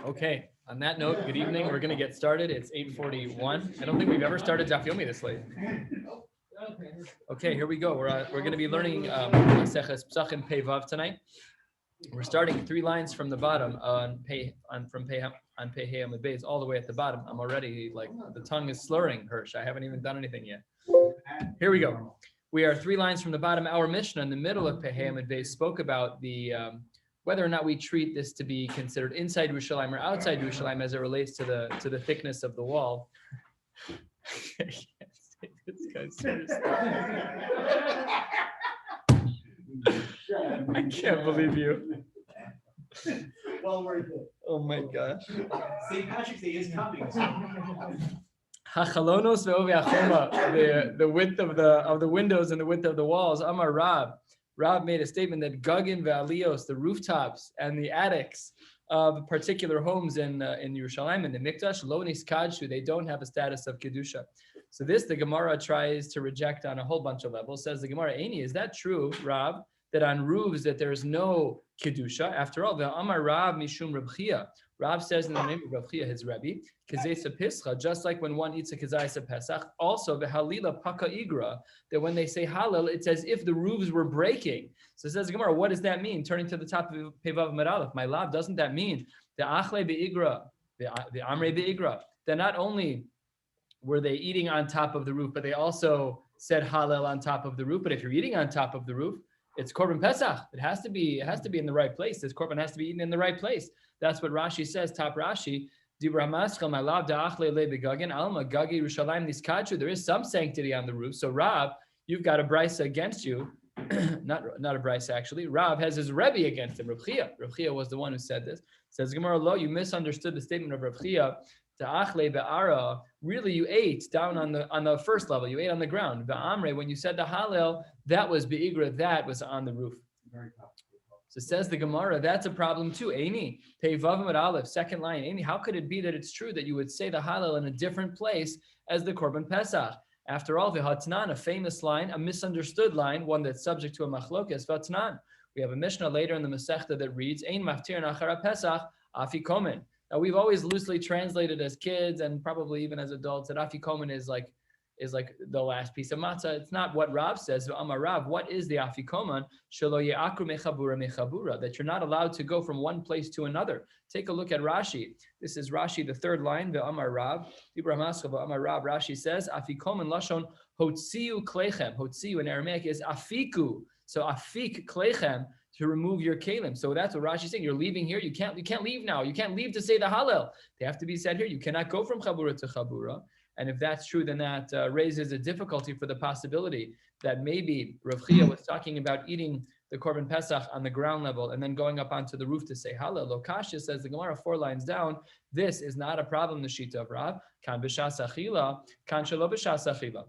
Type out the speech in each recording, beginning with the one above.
Okay, on that note, good evening. We're going to get started. It's 8:41. I don't think we've ever started Daf Yomi this late. Okay, here we go. We're going to be learning Maseches Pesachim Pei Vav tonight. We're starting 3 lines from the bottom on Pei Amud Beis all the way at the bottom. I'm already like the tongue is slurring, Hirsch. I haven't even done anything yet. Here we go. We are 3 lines from the bottom. Our Mishnah in the middle of Pei Amud Beis spoke about the whether or not we treat this to be considered inside Yerushalayim or outside Yerushalayim as it relates to the thickness of the wall. I can't say this guy seriously. I can't believe you. Well worth it. Oh my gosh. St. Patrick's Day is coming. Hachalonos ve'ovi hachoma, the width of the windows and the width of the walls. Amar Rab. Rab made a statement that Gagin ve'alios, the rooftops and the attics of particular homes in Yerushalayim, in the Mikdash, lo niskadju, they don't have a status of kedusha. So this the Gemara tries to reject on a whole bunch of levels. Says the Gemara, Eini, is that true, Rab, that on roofs that there is no kedusha? After all, the Amar Rab mishum Reb Chia. Rab says in the name of Reb Chia, his Rebbe, Kazesa Pischa, just like when one eats a Kazaysa Pesach, also the Halila Paka Igra, that when they say Halil, it's as if the roofs were breaking. So it says Gemara, what does that mean? Turning to the top of Pevav Meralef, my love, doesn't that mean the Achle Be'igra, the Amre Be'igra, that not only were they eating on top of the roof, but they also said Halil on top of the roof. But if you're eating on top of the roof, it's Korban Pesach. It has to be in the right place. This Korban has to be eaten in the right place. That's what Rashi says, top Rashi. There is some sanctity on the roof. So Rab, you've got a brisa against you. not a brisa actually. Rab has his Rebbe against him. Reb Chia was the one who said this. Says Gemara, lo, you misunderstood the statement of Reb Chia. Really, you ate down on the first level. You ate on the ground. Ba'amre, when you said the Halel, that was be'igra, that was on the roof. So says the Gemara, that's a problem too. Eini, Peivav Amud Aleph, second line. Eini, how could it be that it's true that you would say the Halel in a different place as the Korban Pesach? After all, the Hatnan, a famous line, a misunderstood line, one that's subject to a machlokes, Vatnan. We have a Mishnah later in the Masechta that reads, Ein maftir nachara Pesach, afikomen. Now we've always loosely translated as kids and probably even as adults that afikomen is like the last piece of matzah. It's not what Rav says. Amar Rav, what is the afikoman? Shelo ye'akru mechabura mechabura, that you're not allowed to go from one place to another. Take a look at Rashi. This is Rashi, the third line. Amar Rav, Amar Rav. Rashi says afikoman lashon hotziu klechem. Hotziu in Aramaic is afiku. So afik klechem, to remove your kalim. So that's what Rashi is saying. You're leaving here. You can't leave now. You can't leave to say the Hallel. They have to be said here. You cannot go from Chabura to Chabura. And if that's true, then that raises a difficulty for the possibility that maybe Rav Chia was talking about eating the Korban Pesach on the ground level and then going up onto the roof to say Hallel. Lokashya says the Gemara 4 lines down, this is not a problem, the Shita of Rav. Kan b'shas achila, kan shelo b'shas achila.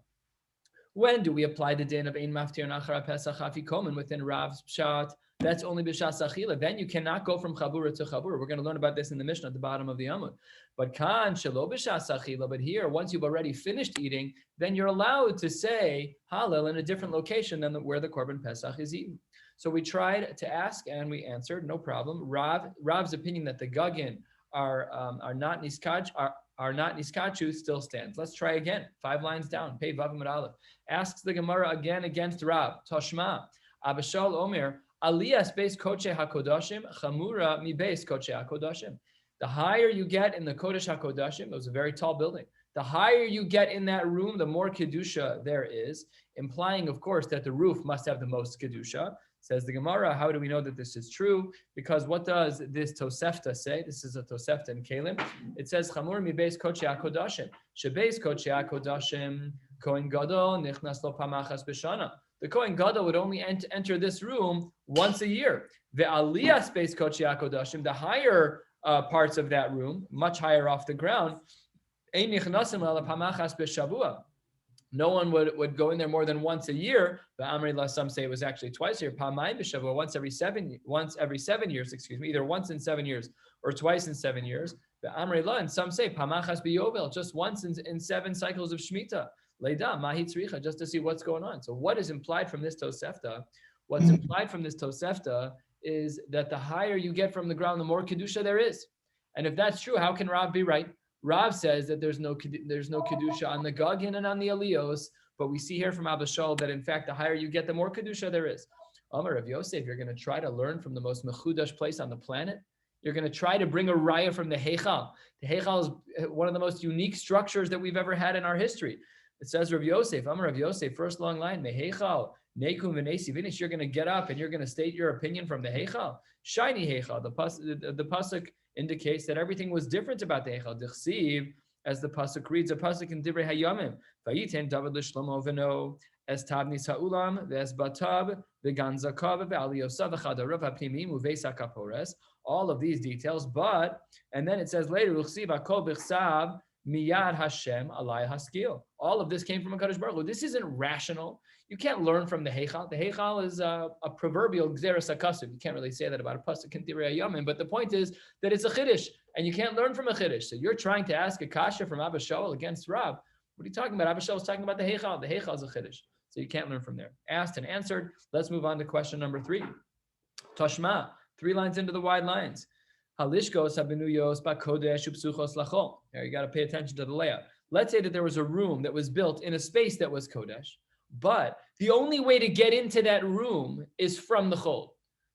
When do we apply the din of Ein Maftir Nachara Pesach Afikomen within Rav's Pshat? That's only b'shas achila. Then you cannot go from Chabura to Chabura. We're going to learn about this in the Mishnah at the bottom of the Amud. But kan shelo b'shas achila. But here, once you've already finished eating, then you're allowed to say Hallel in a different location than where the Korban Pesach is eaten. So we tried to ask and we answered, no problem. Rav's opinion that the Gagin are not niskachu still stands. Let's try again. 5 lines down. Pei Vav Amud Aleph. Asks the Gemara again against Rav. Toshma. Abishal Omer. Aliyas beis koche hakodashim chamura mi beis koche hakodashim. The higher you get in the Kodesh HaKodashim, it was a very tall building. The higher you get in that room, the more kedusha there is, implying, of course, that the roof must have the most kedusha. Says the Gemara, how do we know that this is true? Because what does this Tosefta say? This is a Tosefta in Kalim. It says, Chamur mi beis koche hakodashim. Shebeis koche hakodashim kohen gadol nichnas lo pamachas b'shana. The Kohen Gadol would only enter this room once a year. The Aliyah space koche hakodashim, the higher parts of that room, much higher off the ground, no one would go in there more than once a year. Some say it was actually twice a year. Once every 7 years, either once in 7 years or twice in 7 years. And some say just once in 7 cycles of Shemitah. Just to see what's going on. So what is implied from this Tosefta? What's implied from this Tosefta is that the higher you get from the ground, the more Kedusha there is. And if that's true, how can Rav be right? Rav says that there's no kedusha on the Gagin and on the Elios, but we see here from Abba Shaul that in fact the higher you get, the more kedusha there is. Amar Rav Yosef, you're going to try to learn from the most mechudash place on the planet. You're going to try to bring a raya from the Heichal. The Heichal is one of the most unique structures that we've ever had in our history. It says Rav Yosef, Amar Rav Yosef, first long line, the Heichal, Nekum v'nesi v'nish, you're going to get up and you're going to state your opinion from the Heichal. Shiny Heichal, the pasuk indicates that everything was different about the Heichal. Dichsiv, as the pasuk reads, a pasuk in Divrei Hayamim, Vayiten David l'Shlomo v'no, es tabni sa'ulam, v'es batab, v'gan zakav, v'aliyosav, v'chadarav ha'pimim, u'veis ha'kapores, all of these details, but, and then it says later, Uchsiv hakol b'chsav, miyad Hashem alai haskil. All of this came from a Kadosh Baruch Hu. This isn't rational. You can't learn from the Heichal. The Heichal is a proverbial gzeres hakasuv. You can't really say that about a pasuk in Divrei Hayamim, but the point is that it's a chiddush, and you can't learn from a chiddush. So you're trying to ask a kasha from Abba Shaul against Rav. What are you talking about? Abba Shaul is talking about the Heichal. The Heichal is a chiddush, so you can't learn from there. Asked and answered. Let's move on to question number 3. Tashma, 3 lines into the wide lines. Halishkos habenuyos bakodesh upsuchos lachol. Now you got to pay attention to the layout. Let's say that there was a room that was built in a space that was kodesh, but the only way to get into that room is from the chol.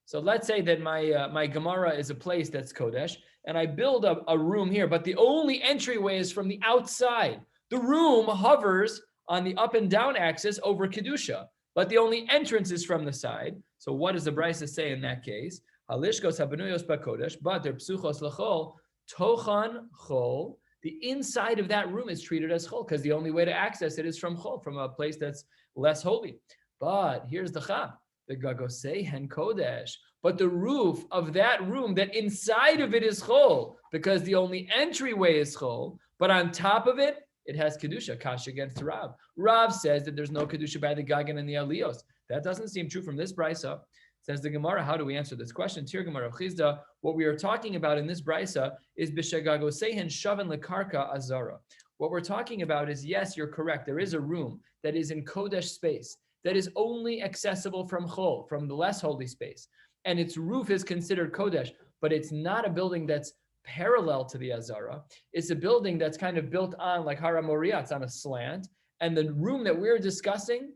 So let's say that my Gemara is a place that's kodesh, and I build a room here, but the only entryway is from the outside. The room hovers on the up and down axis over kedusha, but the only entrance is from the side. So what does the Brisa say in that case? Halishkos habenuyos bakodesh, but they're psuchos lachol, tochan chol. The inside of that room is treated as chol because the only way to access it is from chol, from a place that's less holy. But here's the chap, the gagosehen kodesh. But the roof of that room, that inside of it is chol, because the only entryway is chol, but on top of it, it has kedusha. Kash against Rav. Rav says that there's no kedusha by the Gagin and the Aliyos. That doesn't seem true from this brisa. Says the Gemara, how do we answer this question? Tir Gemara Chizda, what we are talking about in this brisa is b'shegagosehen shaven lekarka azara. What we're talking about is, yes, you're correct. There is a room that is in kodesh space that is only accessible from chol, from the less holy space, and its roof is considered kodesh, but it's not a building that's parallel to the azara. It's a building that's kind of built on like Hara Moriah. It's on a slant, and the room that we're discussing,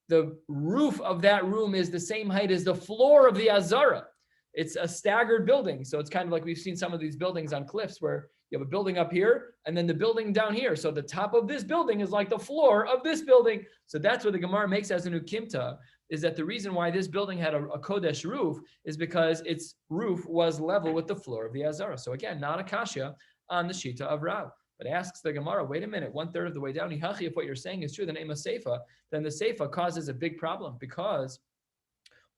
the roof of that room is the same height as the floor of the Azara. It's a staggered building. So it's kind of like we've seen some of these buildings on cliffs where you have a building up here and then the building down here. So the top of this building is like the floor of this building. So that's what the Gemara makes as an ukimta, is that the reason why this building had a Kodesh roof is because its roof was level with the floor of the Azara. So again, not a kasha on the Shita of Rav. But asks the Gemara, wait a minute, 1/3 of the way down, if what you're saying is true, the name of Seifa, then the Seifa causes a big problem, because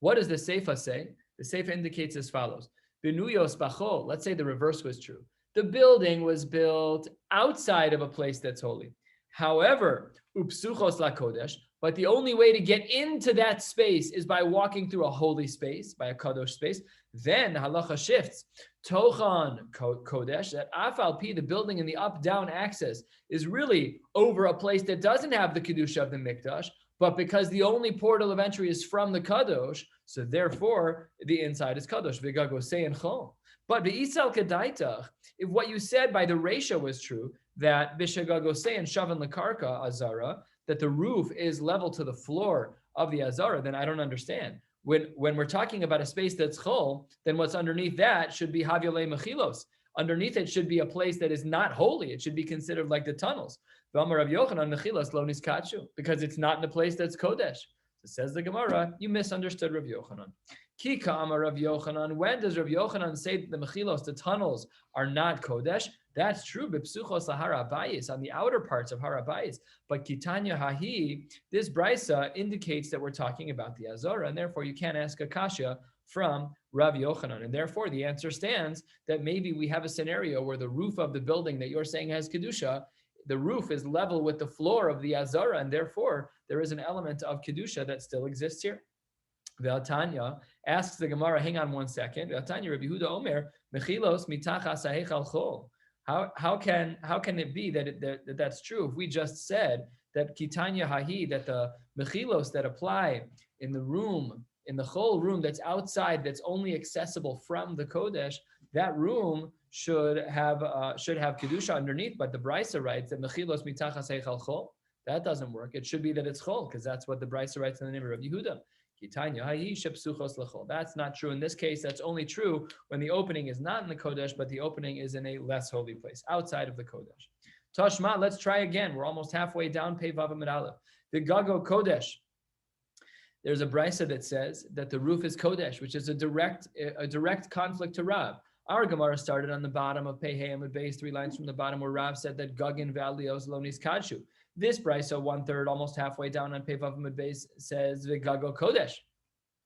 what does the Seifa say? The Seifa indicates as follows. Binuyos bachol, let's say the reverse was true. The building was built outside of a place that's holy. However, upsuchos la kodesh, but the only way to get into that space is by walking through a holy space, by a kadosh space. Then halacha shifts. Tochan kodesh, that afal pi, the building in the up-down axis, is really over a place that doesn't have the kedusha of the mikdash, but because the only portal of entry is from the kadosh, so therefore the inside is kadosh. V'gagosei and chol. But v'isal kedaitach, if what you said by the ratio was true, that b'shegagosei and shavan lekarka azara, that the roof is level to the floor of the azara, then I don't understand. When we're talking about a space that's chol, then what's underneath that should be havyolei mechilos. Underneath it should be a place that is not holy. It should be considered like the tunnels. V'amar Rav Yochanan mechilos lo niskachu, because it's not in a place that's kodesh. So says the Gemara, you misunderstood Rav Yochanan. Ki ka'amar Rav Yochanan. When does Rav Yochanan say that the mechilos, the tunnels, are not kodesh? That's true, b'psuchos lahara bayis, on the outer parts of hara bayis. But kitanya hahi, this brisa indicates that we're talking about the azara, and therefore you can't ask a kasha from Rav Yochanan. And therefore the answer stands that maybe we have a scenario where the roof of the building that you're saying has kedusha, the roof is level with the floor of the azara, and therefore there is an element of kedusha that still exists here. Ve'atanya asks the Gemara, hang on one second. Ve'atanya Rabbi Yehuda Omer mechilos mitachas ha'hechal chol. How can it be that that's true if we just said that kitanya hahi, that the mechilos that apply in the room, in the whole room that's outside, that's only accessible from the kodesh, that room should have kedusha underneath, but the Brisa writes that mechilos mitachas heichal chol. That doesn't work. It should be that it's chol, because that's what the Brisa writes in the name of Yehuda. That's not true in this case. That's only true when the opening is not in the Kodesh, but the opening is in a less holy place, outside of the Kodesh. Tashma, let's try again. We're almost halfway down Pei Vav Amud Aleph. The Gago Kodesh. There's a brisa that says that the roof is Kodesh, which is a direct conflict to Rav. Our Gemara started on the bottom of Pei Hey Amud Beis, 3 lines from the bottom, where Rav said that Gagin Valios Lonis Kadshu. This brisa, 1/3, almost halfway down on Pei Vav Amud Beis, says V'Gago Kodesh.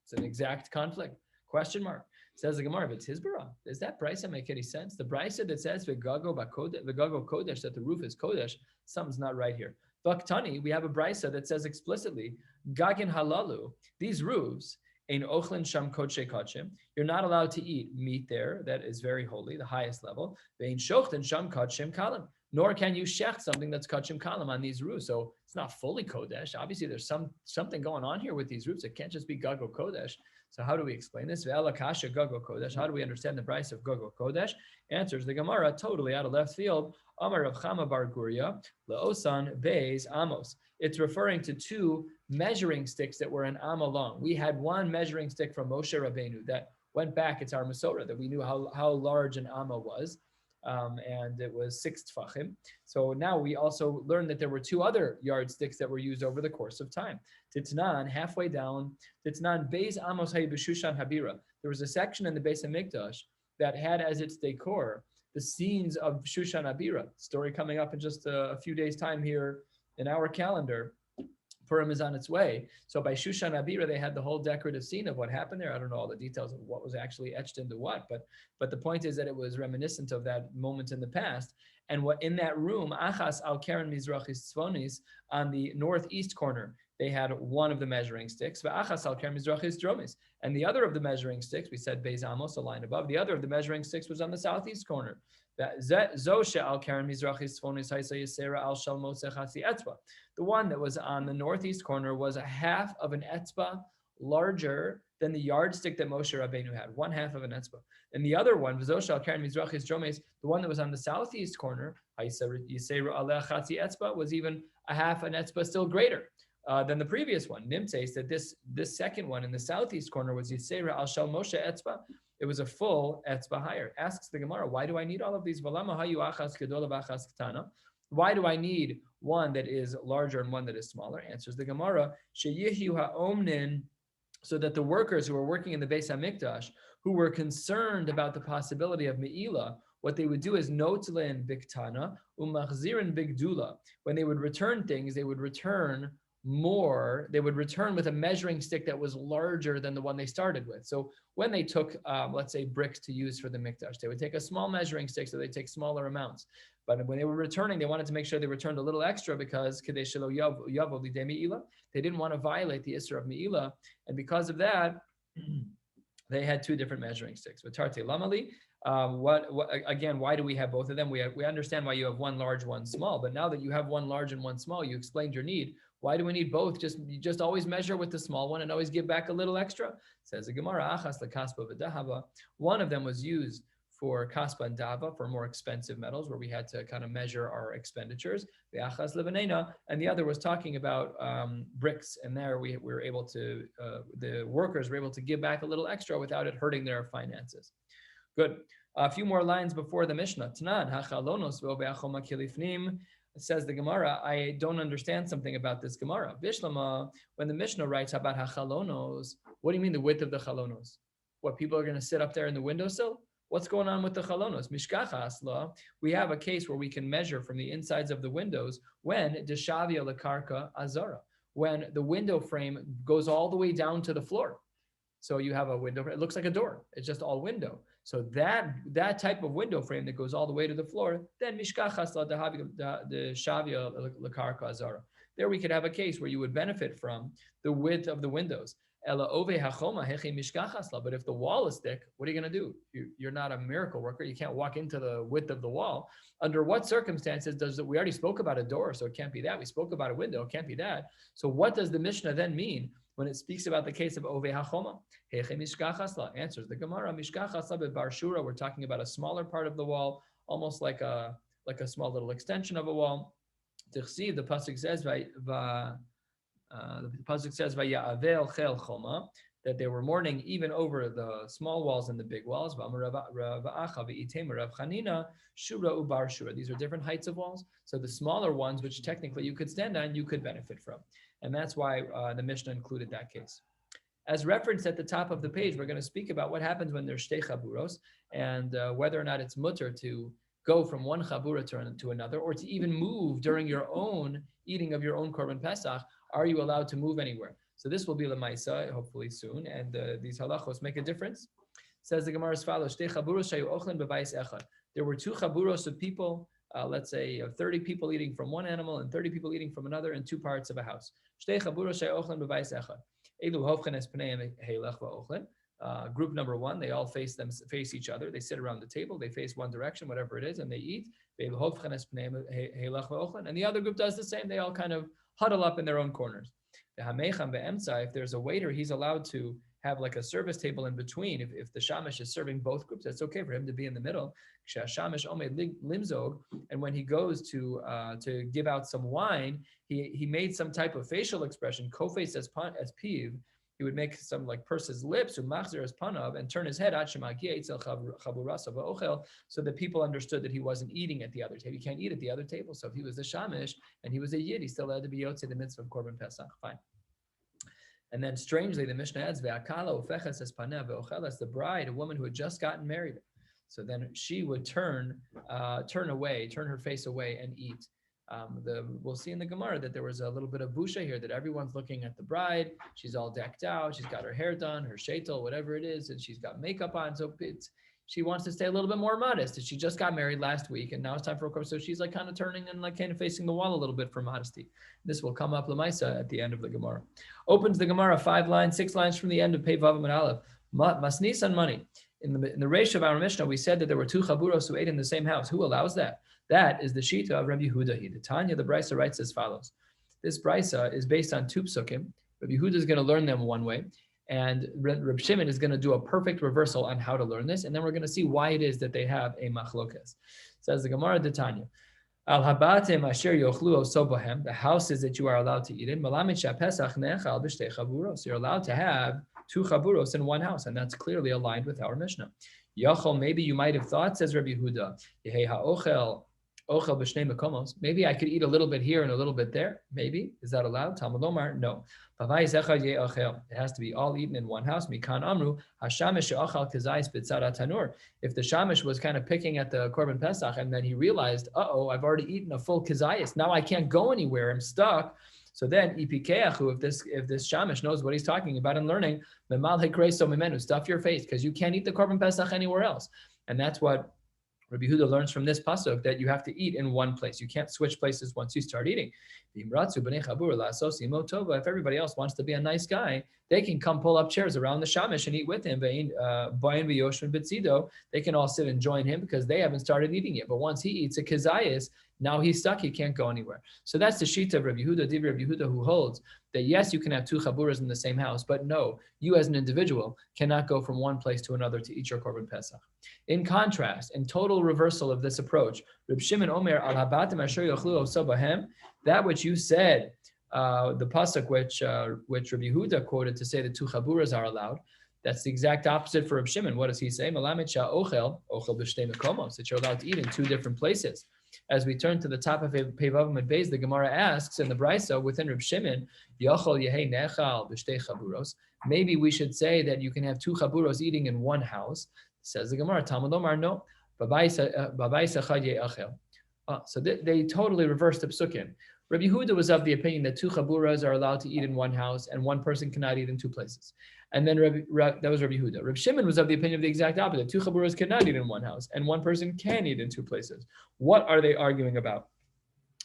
It's an exact conflict. Question mark. Says the Gemara, if it's Hizbara, does that brisa make any sense? The brisa that says V'Gago Kodesh, that the roof is Kodesh, something's not right here. Vaktani, we have a brisa that says explicitly, Gagin Halalu, these roofs, Ein Ochlin Sham Kodshe Kodshim, you're not allowed to eat meat there that is very holy, the highest level. Vein Shochten Sham Kodshim Kalim, nor can you shecht something that's Kodshim Kalim on these roofs. So it's not fully Kodesh. Obviously, there's something going on here with these roofs. It can't just be Gago Kodesh. So how do we explain this? Ve'ela Kasha Gago Kodesh. How do we understand the price of Gago Kodesh? Answers the Gemara totally out of left field. Amar Rav Chama Bar Guria, Le'osan Beis Amos. It's referring to 2 measuring sticks that were an amma long. We had 1 measuring stick from Moshe Rabbeinu that went back. It's our Masorah that we knew how large an amma was. And it was 6 tfachim. So now we also learned that there were 2 other yardsticks that were used over the course of time. Titnan, halfway down, Titnan Beis Amos Hay B'Shushan Habira. There was a section in the Beis HaMikdash that had as its decor the scenes of Shushan Habira. Story coming up in just a few days' time here in our calendar. Purim is on its way. So by Shushan Habira, they had the whole decorative scene of what happened there. I don't know all the details of what was actually etched into what, but the point is that it was reminiscent of that moment in the past. And what in that room, Achas al Keren Mizrachis Tzvonis, on the northeast corner, they had 1 of the measuring sticks. Achas al Keren Mizrachis Dromis, and the other of the measuring sticks, we said Beis Amos, a line above. The other of the measuring sticks was on the southeast corner. The one that was on the northeast corner was a half of an etzba larger than the yardstick that Moshe Rabbeinu had, 1/2 of an etzba. And the other one, the one that was on the southeast corner, was even a half an etzba, still greater than the previous one. Nimtze said this second one in the southeast corner was Yisera al Shal Moshe etzba. It was a full etzba higher. Asks the Gemara, why do I need all of these? Why do I need one that is larger and one that is smaller? Answers the Gemara, so that the workers who were working in the Beis HaMikdash, who were concerned about the possibility of Me'ilah, what they would do is notlin biktana umachzirin bigdula. When they would return things, they would return more. They would return with a measuring stick that was larger than the one they started with. So when they took, let's say, bricks to use for the mikdash, they would take a small measuring stick, so they take smaller amounts. But when they were returning, they wanted to make sure they returned a little extra because they didn't want to violate the Isra of Me'ilah, and because of that, they had 2 different measuring sticks. But Tarte Lamali, again, why do we have both of them? We understand why you have 1 large, 1 small, but now that you have 1 large and 1 small, you explained your need. Why do we need both? You just always measure with the small one and always give back a little extra. Says the Gemara, Achas lekaspa v'dahava. One of them was used for kaspa and dava, for more expensive metals, where we had to kind of measure our expenditures. The achas levanena, and the other was talking about bricks, and there we were able to, the workers were able to give back a little extra without it hurting their finances. Good. A few more lines before the Mishnah. Tanan hachalonos ve'obe'achoma kilifnim. Says the Gemara, I don't understand something about this Gemara. Bishlama, when the Mishnah writes about hachalonos, what do you mean the width of the chalonos? What, people are going to sit up there in the windowsill? What's going on with the chalonos? Mishkacha asla, we have a case where we can measure from the insides of the windows when deshavia lekarka azara, when the window frame goes all the way down to the floor. So you have a window, it looks like a door. It's just all window. So that type of window frame that goes all the way to the floor, then mishkachas the shavia lekarka azara. There we could have a case where you would benefit from the width of the windows. But if the wall is thick, what are you going to do? You're not a miracle worker. You can't walk into the width of the wall. Under what circumstances does it? We already spoke about a door, so it can't be that. We spoke about a window, it can't be that. So what does the Mishnah then mean when it speaks about the case of Ove HaChoma. Heche mishkachasla, answers the Gemara, mishkachasla bebar shura, we're talking about a smaller part of the wall, almost like a small little extension of a wall. Tichsiv, the pasuk says, Vaya'avel chel choma, that they were mourning even over the small walls and the big walls. These are different heights of walls. So the smaller ones, which technically you could stand on, you could benefit from. And that's why the Mishnah included that case. As referenced at the top of the page, we're going to speak about what happens when there's shtei chaburos, and whether or not it's mutter to go from one chabura to another, or to even move during your own eating of your own korban pesach. Are you allowed to move anywhere? So this will be lemaisa, hopefully soon, and these halachos make a difference. Says the Gemara as follows: Shtei chaburos shayu ochlen b'bayis echad. There were two chaburos of people, let's say 30 people eating from one animal and 30 people eating from another in two parts of a house. Shtei chaburos shayu ochlen b'bayis echad. Elu hovchen es pneiim heilech va'ochlen. Group number one, they all face each other. They sit around the table. They face one direction, whatever it is, and they eat. And the other group does the same. They all kind of huddle up in their own corners. If there's a waiter, he's allowed to have like a service table in between. If the shamish is serving both groups, that's okay for him to be in the middle. And when he goes to give out some wine, he made some type of facial expression, kofes as piv. He would make some like purse his lips, umachzer as panav, and turn his head so that people understood that he wasn't eating at the other table. He can't eat at the other table. So if he was a shamish and he was a yid, he still had to be yotze the mitzvah of korban pesach. Fine. And then strangely, the Mishnah adds, ve'akala ufeches es paneh ve'ocheles, the bride, a woman who had just gotten married. So then she would turn her face away and eat. We'll see in the Gemara that there was a little bit of busha here, that everyone's looking at the bride. She's all decked out. She's got her hair done, her sheitel, whatever it is, and she's got makeup on. So she wants to stay a little bit more modest. She just got married last week, and now it's time for a course. So she's like kind of turning and like kind of facing the wall a little bit for modesty. This will come up lemaisa at the end of the Gemara. Opens the Gemara 6 lines from the end of Pei Vav and Aleph. Masnis on money. In the ratio of our Mishnah, we said that there were two chaburos who ate in the same house. Who allows that? That is the shita of Rabbi Yehuda. The Tanya, the Brisa writes as follows. This Brisa is based on two psukim. Rabbi Yehuda is going to learn them one way, and Reb Shimon is going to do a perfect reversal on how to learn this, and then we're going to see why it is that they have a machlokes. Says the Gemara de Tanya. Al habatim asher yochlu osobahem, the houses that you are allowed to eat in. Malamit shapesach nechal b'shtei chaburos. You're allowed to have two chaburos in one house, and that's clearly aligned with our Mishnah. Yachol, maybe you might have thought, says Rabbi Yehuda, Yehei ha'ochel ochel b'shnei mekomos. Maybe I could eat a little bit here and a little bit there. Maybe. Is that allowed? Talmud Omar, no. It has to be all eaten in one house. Mikan amru hashamish she'achal kazayis b'tzara tanur. If the shamish was kind of picking at the korban pesach and then he realized, I've already eaten a full kazayis. Now I can't go anywhere. I'm stuck. So then, ipikeachu, if this shamish knows what he's talking about and learning, memal hekreiso mimenu, stuff your face, because you can't eat the korban pesach anywhere else. And that's what Rabbi Yehuda learns from this pasuk, that you have to eat in one place. You can't switch places once you start eating. If everybody else wants to be a nice guy, they can come pull up chairs around the shamish and eat with him. They can all sit and join him because they haven't started eating yet. But once he eats a kazayas, now he's stuck, he can't go anywhere. So that's the shita of Rabbi Yehuda, Div Rabbi Yehuda, who holds that yes, you can have two chaburas in the same house, but no, you as an individual cannot go from one place to another to eat your korban pesach. In contrast, in total reversal of this approach, Reb Shimon Omer al habatim asher yochlu osobahem, that which you said, the pasuk which Rabbi Yehuda quoted to say that two chaburas are allowed, that's the exact opposite for Reb Shimon. What does he say? Malamet sha'ochel b'shtei mekomos, that you're allowed to eat in two different places. As we turn to the top of Pevavim and Beis, the Gemara asks in the Brisa within Reb Shimon, Yachol Yehei Nechal b'shtei chaburos. Maybe we should say that you can have two chaburos eating in one house. Says the Gemara, Talmud Omar, no. So they totally reversed the psukim. Rabbi Yehuda was of the opinion that two chaburas are allowed to eat in one house and one person cannot eat in two places. And then that was Rabbi Yehuda. Reb Shimon was of the opinion of the exact opposite. Two chaburas cannot eat in one house and one person can eat in two places. What are they arguing about?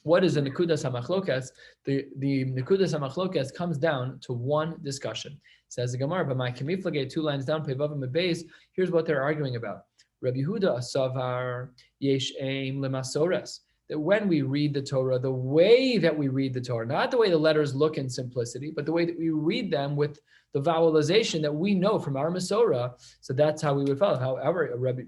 What is the Nekudas HaMachlokas? The Nekudas HaMachlokas comes down to one discussion. Says the Gemara, but my Kamiflagate, 2 lines down, Pevavim Beis, here's what they're arguing about. Rabbi Yehuda Asavar Yesh Aim Lemasores. that when we read the Torah, the way that we read the Torah, not the way the letters look in simplicity, but the way that we read them with the vowelization that we know from our Masorah, so that's how we would follow. However, Rabbi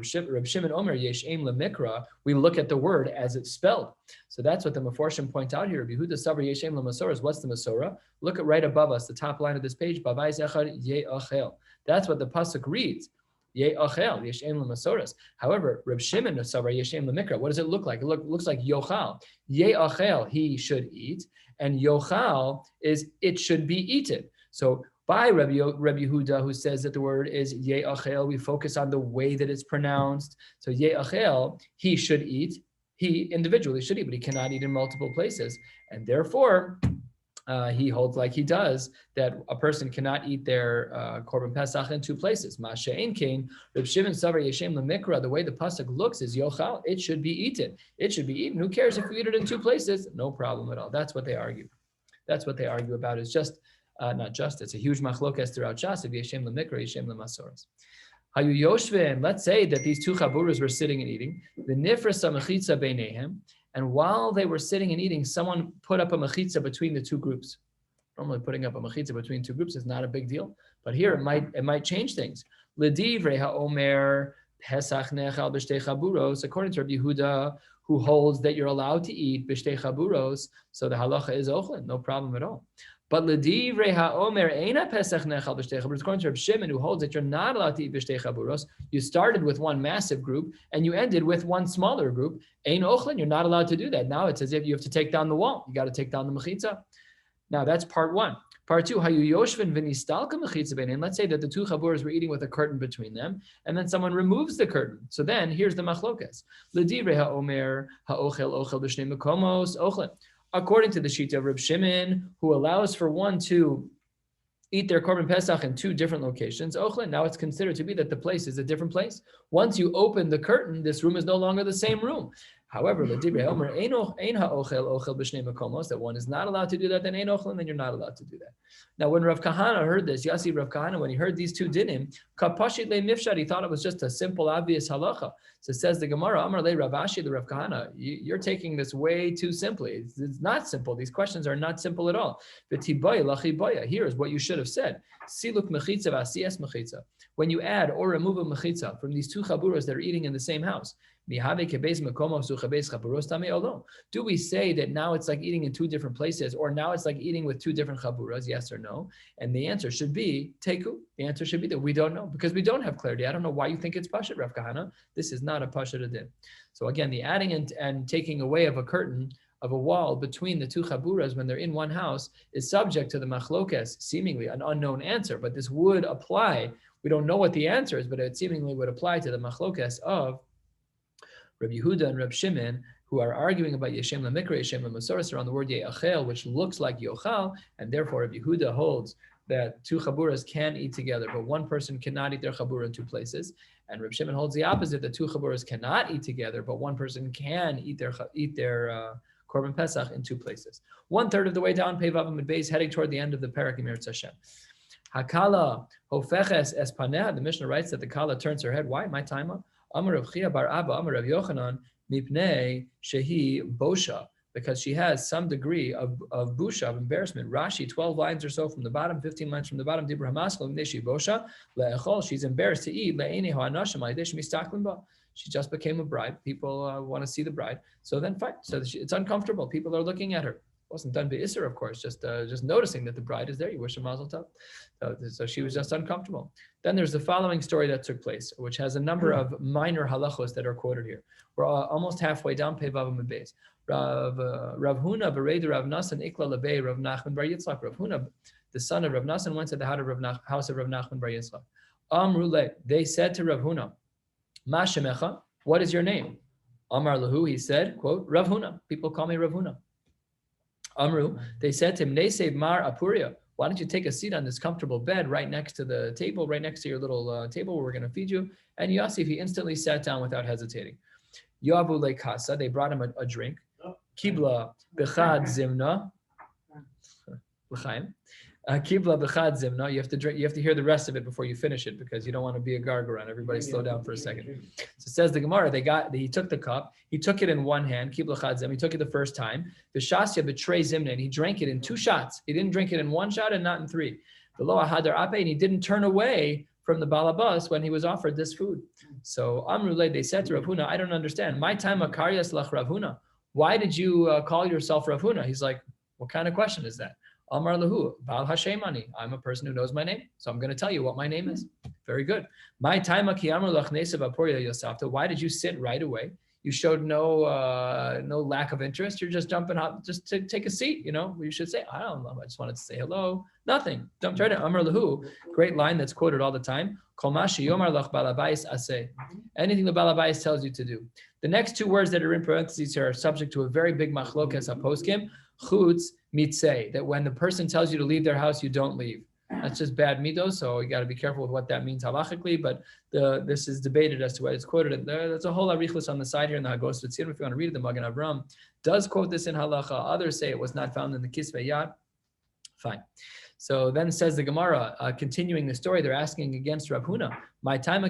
Shimon Omer, Yesh Aim Lemikra, we look at the word as it's spelled. So that's what the Meforshim point out here. Yehuda Savar Yesh Aim Lemasorah is what's the Masorah? Look at right above us, the top line of this page, Bavai Zechar Ye'achel. That's what the pasuk reads. Ye'achel, Yesh Aim Lemasoras. However, Reb Shimon Savar Yesh Aim Lemikra, what does it look like? It looks like Yochal. Ye'achel, he should eat, and Yochal is it should be eaten. So by Rabbi Yehuda, who says that the word is Ye'achel, we focus on the way that it's pronounced. So Ye'achel, he should eat. He individually should eat, but he cannot eat in multiple places. And therefore, he holds like he does, that a person cannot eat their Korban Pesach in two places. Ma'ashe'en kain, Reb Shimon Savar Yeshem Lemikra, the way the pasuk looks is Yochal, it should be eaten. It should be eaten. Who cares if you eat it in two places? No problem at all. That's what they argue. That's what they argue about. It's just, not just, it's a huge machlokas throughout Shas of Yeshem Lemikra, Yeshem Lemasoras. Hayu Yoshvin, let's say that these two chaburas were sitting and eating, the nifrasa mechitza beinehem, and while they were sitting and eating, someone put up a mechitza between the two groups. Normally putting up a mechitza between two groups is not a big deal, but here it might change things. L'divrei ha'omer pesach nechal b'shtei chaburos, according to Rabbi Yehuda, who holds that you're allowed to eat b'shtei chaburos, so the halacha is ochlin, no problem at all. But l'divrei ha'omer eina pesach nechal b'shtei chaburos, according to Rabbi Shimon, who holds that you're not allowed to eat b'shtei chaburos, you started with one massive group and you ended with one smaller group. Ein ochlin, you're not allowed to do that. Now it's as if you have to take down the wall. You got to take down the mechitza. Now that's part one. Part two, hayu yoshvin v'nistalka mechitza beinehem. Let's say that the two chaburas were eating with a curtain between them, and then someone removes the curtain. So then here's the machlokas. L'divrei ha'omer ha'ochel ochel b'shnei mekomos ochlin. According to the Shita of Reb Shimon, who allows for one to eat their Korban Pesach in two different locations, ochlin, now it's considered to be that the place is a different place. Once you open the curtain, this room is no longer the same room. However, that one is not allowed to do that, then ein ochlin, then you're not allowed to do that. Now, when Rav Kahana heard this, Yasi Rav Kahana, when he heard these two dinim, kapashit le mifshad, he thought it was just a simple, obvious halacha. So it says the Gemara, Amar le Rav Ashi, the Rav Kahana, you're taking this way too simply. It's not simple. These questions are not simple at all. Here is what you should have said. Siluk mechitza v'asiyas mechitza. When you add or remove a mechitza from these two chaburas that are eating in the same house, do we say that now it's like eating in two different places, or now it's like eating with two different chaburas, yes or no? And the answer should be teku. The answer should be that we don't know, because we don't have clarity. I don't know why you think it's pashut, Rav Kahana. This is not a pashut adin. So again, the adding and taking away of a curtain, of a wall between the two chaburas when they're in one house, is subject to the machlokas, seemingly an unknown answer, but this would apply. We don't know what the answer is, but it seemingly would apply to the machlokas of Rabbi Yehuda and Rabbi Shimon, who are arguing about Yeshem Lemikra, Yeshem Lemasoras, around the word Ye'achel, which looks like Yochal, and therefore Rabbi Yehuda holds that two chaburas can eat together, but one person cannot eat their chabura in two places. And Rabbi Shimon holds the opposite, that two chaburas cannot eat together, but one person can eat their Korban Pesach in two places. 1/3 of the way down, Pei Vav Amud Beis, heading toward the end of the parak in Eretz Hashem. Hakala hofeches es paneh. The Mishnah writes that the kala turns her head. Why? My time. Amar Rav Chia bar Abba, Amar Rav Yochanan, mipnei shehi bosha, because she has some degree of busha, of embarrassment. Rashi, 12 lines or so from the bottom, 15 lines from the bottom. Dibra hamaskal mipnei shehi bosha le'echol. She's embarrassed to eat le'enei ha'anashim ha'idei shemistaklin ba. She just became a bride. People want to see the bride. So then fine. So it's uncomfortable. People are looking at her. It wasn't done by Isser, of course, just noticing that the bride is there. You wish her mazel tov. So she was just uncomfortable. Then there's the following story that took place, which has a number of minor halachos that are quoted here. We're almost halfway down Pei Vav Amud Beis. Rav Huna bereid Rav Nasan ikla lebei Rav Nachman bar Yitzchak. Rav Huna, the son of Rav Nasan, went to the house of Rav Nachman bar Yitzchak. Amrule, they said to Rav Huna, Ma shemecha, what is your name? Amar lahu, he said, quote, Rav Huna. People call me Rav Huna. Amru, they said to him, Nesev Mar Apuria, why don't you take a seat on this comfortable bed right next to the table, right next to your little table where we're going to feed you? And Yosef, he instantly sat down without hesitating. Yoavu lekasa, they brought him a drink. Kibla bechad zimna, l'chaim. Kibla b'chad zimna. You have to drink. You have to hear the rest of it before you finish it because you don't want to be a gargaran. Everybody, slow down for a second. So it says the Gemara. He took the cup. He took it in one hand. Kibla b'chad zim. He took it the first time. V'shasya betray zimna, and he drank it in 2 shots. He didn't drink it in 1 shot and not in 3. V'lo ahadar ape, and he didn't turn away from the balabas when he was offered this food. So Amrulay, they said to Rav Huna, I don't understand. My time akaryas lach Rav Huna. Why did you call yourself Rav Huna? He's like, what kind of question is that? Amar lahu, Baal Hashemani. I'm a person who knows my name, so I'm going to tell you what my name is. Very good. My time akiyamar lach nesav aporia yosafta. Why did you sit right away? You showed no lack of interest. You're just jumping up just to take a seat. You should say, I don't know. I just wanted to say hello. Nothing. Don't try to Amar lahu. Great line that's quoted all the time. Kol mashi yomar lach balabais aseh. Anything the balabais tells you to do. The next 2 words that are in parentheses here are subject to a very big machlokas haposkim. Chutz mitzeh. That when the person tells you to leave their house, you don't leave. That's just bad midos, so you got to be careful with what that means halachically. But this is debated as to what it's quoted. There's a whole arichus on the side here in the Hagos V'Tzirim. If you want to read it, the Magen Avram does quote this in halacha. Others say it was not found in the Kisvei Yad. Fine. So then says the Gemara, continuing the story, they're asking against Rav Huna. My time why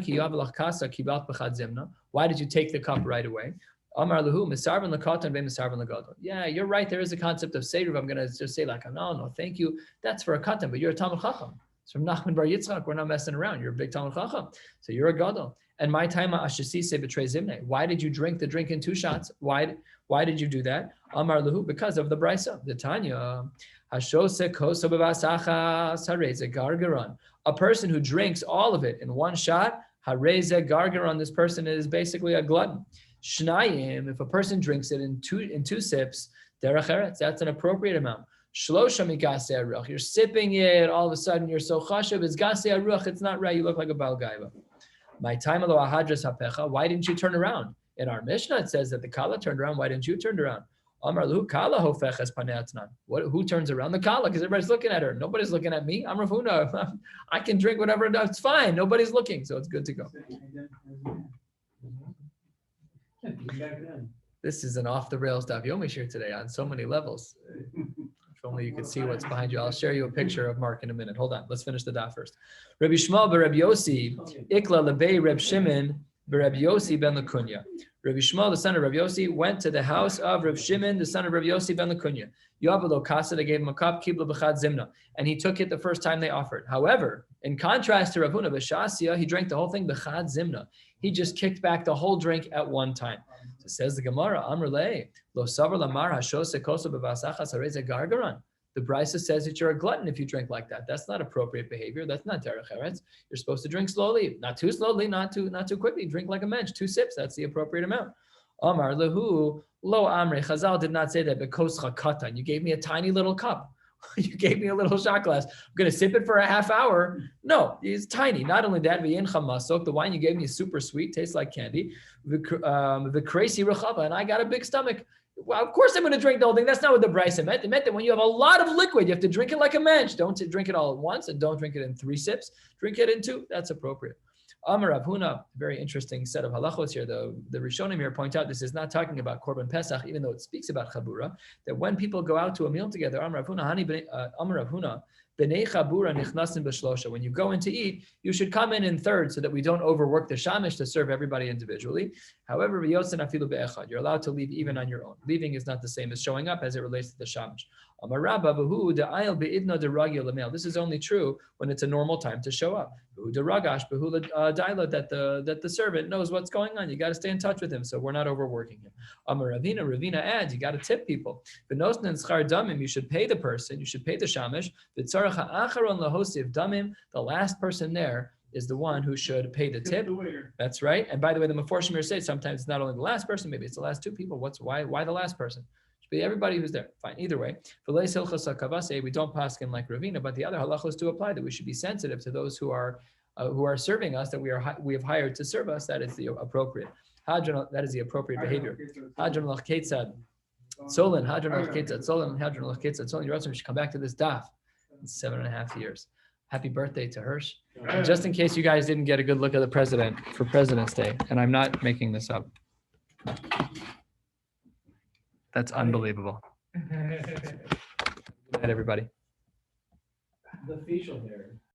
did you take the cup right away? Amar lahu, misarvan lakatan ve misarvan lagadol. Yeah, you're right. There is a concept of seder. I'm going to just say like, no, thank you. That's for a katan, but you're a Talmud Chacham. It's from Nachman Bar Yitzchak. We're not messing around. You're a big Talmud Chacham. So you're a gadol. And my time ashasise betray zimne. Why did you drink the drink in 2 shots? Why did you do that? Amar lahu, because of the brisa. The Tanya. Hashose koso bevasacha hareze gargaron. A person who drinks all of it in 1 shot, hareze gargaron. This person is basically a glutton. Shnayim, if a person drinks it in two sips, derech eretz, that's an appropriate amount. Shlosha migasei aruach, you're sipping it, all of a sudden you're so chashav, it's gasei aruach, it's not right, you look like a bal gaiva. My time alo ahadras hapecha, why didn't you turn around? In our Mishnah it says that the kala turned around, why didn't you turn around? Amar lu kala hofeches paneatnan. Who turns around? The kala, because everybody's looking at her. Nobody's looking at me. I'm Rav Huna. I can drink whatever, it's fine. Nobody's looking, so it's good to go. This is an off-the-rails Daf Yomi shiur today on so many levels. If only you could see what's behind you. I'll share you a picture of Mark in a minute. Hold on. Let's finish the daf first. Rabbi Shmuel Rabbi Yossi, Ikla lebei Reb Shimon Rabbi Yossi ben Lakunya. Rabbi Shmuel, the son of Rabbi Yossi, went to the house of Reb Shimon, the son of Rabbi Yossi ben Lakunya. Yavalo kasa, they gave him a cup, kibla b'chad zimna, and he took it the first time they offered. However, in contrast to Rav Huna b'shasya, he drank the whole thing b'chad zimna. He just kicked back the whole drink at one time. So says the Gemara, Amrle, lo savar lamar hashose koso b'vasachas hareze gargaran. The Brisa says that you're a glutton if you drink like that. That's not appropriate behavior. That's not derech eretz. You're supposed to drink slowly, not too slowly, not too quickly. Drink like a mensch, 2 sips. That's the appropriate amount. Amar lehu lo amre. Chazal did not say that because katan. You gave me a tiny little cup. You gave me a little shot glass. I'm going to sip it for a half hour. No, it's tiny. Not only that, the wine you gave me is super sweet, tastes like candy. The crazy rechava, and I got a big stomach. Well, of course I'm going to drink the whole thing. That's not what the Brisa meant. It meant that when you have a lot of liquid, you have to drink it like a mensch. Don't drink it all at once, and don't drink it in 3 sips. Drink it in 2. That's appropriate. Amar Rav Huna, very interesting set of halachos here. The Rishonim here point out this is not talking about Korban Pesach, even though it speaks about Chabura, that when people go out to a meal together, Amar Rav Huna, B'nei Chabura nichnasim b'shlosha. When you go in to eat, you should come in thirds so that we don't overwork the shamish to serve everybody individually. However, you're allowed to leave even on your own. Leaving is not the same as showing up as it relates to the shamish. This is only true when it's a normal time to show up. That the servant knows what's going on. You got to stay in touch with him, so we're not overworking him. Ravina adds, you got to tip people. You should pay the person. You should pay the shamish. The last person there is the one who should pay the tip. That's right. And by the way, the Meforshim say sometimes it's not only the last person, maybe it's the last 2 people. Why the last person? Be everybody who's there. Fine. Either way, we don't paskin like Ravina, but the other halachos do apply that we should be sensitive to those who are serving us, that we have hired to serve us. That is the appropriate. That is the appropriate behavior. Hadron lach ketzad. Solon, hadron lach ketzad. Solon, hadron lach ketzad. Solon, you should come back to this daf in 7.5 years. Happy birthday to Hirsch. And just in case you guys didn't get a good look at the president for President's Day, and I'm not making this up. That's unbelievable. Good night, everybody. The facial hair.